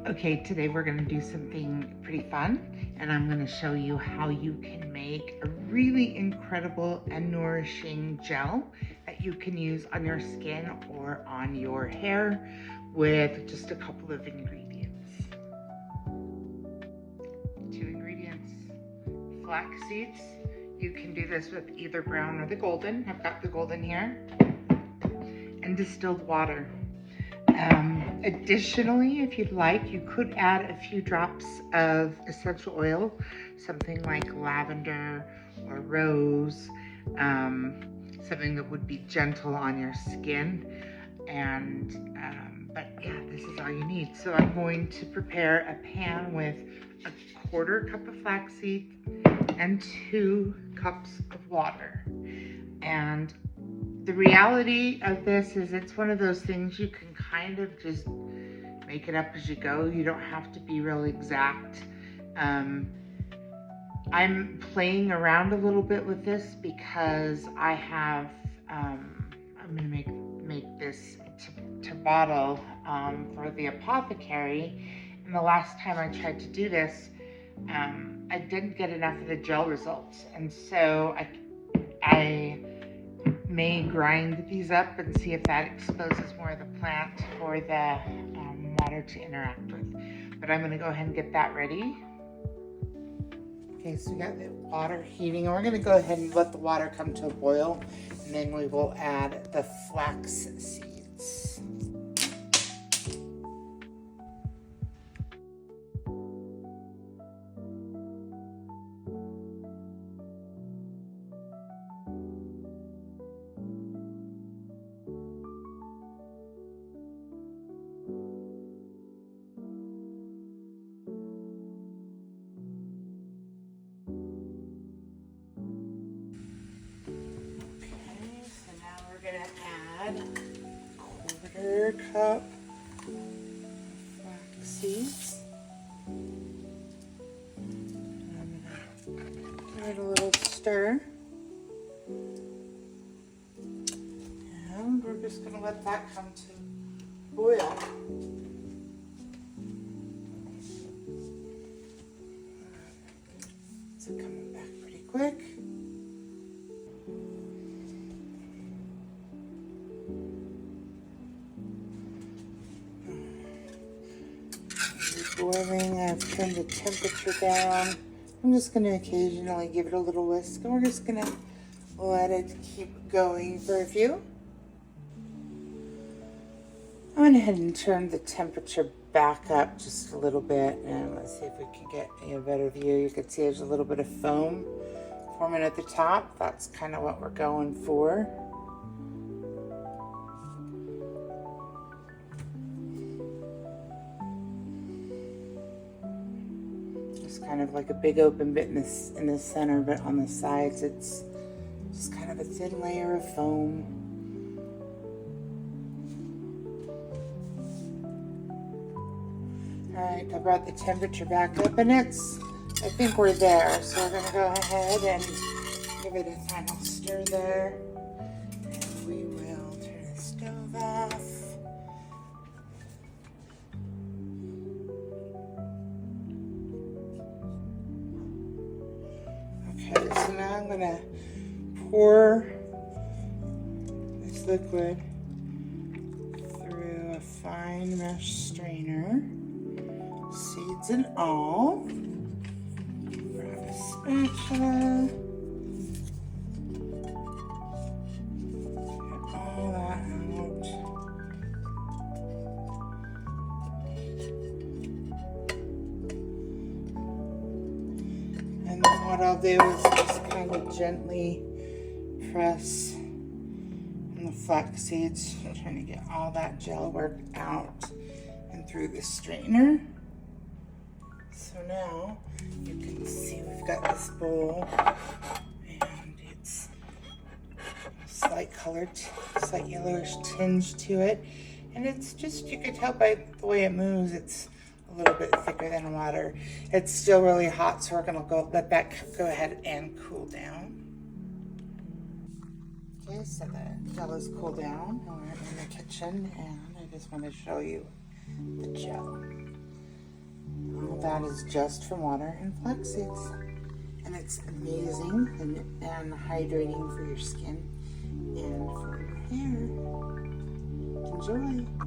Okay, today we're going to do something pretty fun, and I'm going to show you how you can make a really incredible and nourishing gel that you can use on your skin or on your hair with just a couple of ingredients. 2 ingredients: flax seeds. You can do this with either brown or the golden. I've got the golden here. And distilled water. Additionally, if you'd like, you could add a few drops of essential oil, something like lavender or rose, something that would be gentle on your skin. But yeah, this is all you need. So I'm going to prepare a pan with a 1/4 cup of flaxseed and 2 cups of water. And the reality of this is it's one of those things you can kind of just make it up as you go. You don't have to be real exact. I'm playing around a little bit with this because I have, I'm gonna make this to bottle for the apothecary. And the last time I tried to do this, I didn't get enough of the gel results. And so I may grind these up and see if that exposes more of the plant for the water to interact with. But I'm going to go ahead and get that ready. Okay, so we got the water heating, and we're going to go ahead and let the water come to a boil, and then we will add the flax seeds. Going to add 1/4 cup of flax seeds. I'm going to give it a little stir. And we're just going to let that come to boil. It's coming back pretty quick. Boiling. I've turned the temperature down. I'm just going to occasionally give it a little whisk, and we're just going to let it keep going for a few. I went ahead and turned the temperature back up just a little bit, and let's see if we can get a better view. You can see there's a little bit of foam forming at the top. That's kind of what we're going for. Kind of like a big open bit in the center, but on the sides it's just kind of a thin layer of foam. Alright, I brought the temperature back up, and I think we're there, so we're going to go ahead and give it a final stir there, and we will turn the stove off. Okay, so now I'm going to pour this liquid through a fine mesh strainer, seeds and all. Grab a spatula. Get all that out. And then what I'll do is just kind of gently press on the flax seeds. I'm trying to get all that gel worked out and through the strainer. So now you can see we've got this bowl, and it's a slight yellowish tinge to it. And it's just, you can tell by the way it moves, it's a little bit thicker than water. It's still really hot, so we're gonna let that go ahead and cool down. Okay, so the gel is cooled down, and we're in the kitchen, and I just want to show you the gel. All that is just from water and flax seeds. And it's amazing and hydrating for your skin and for your hair. Enjoy.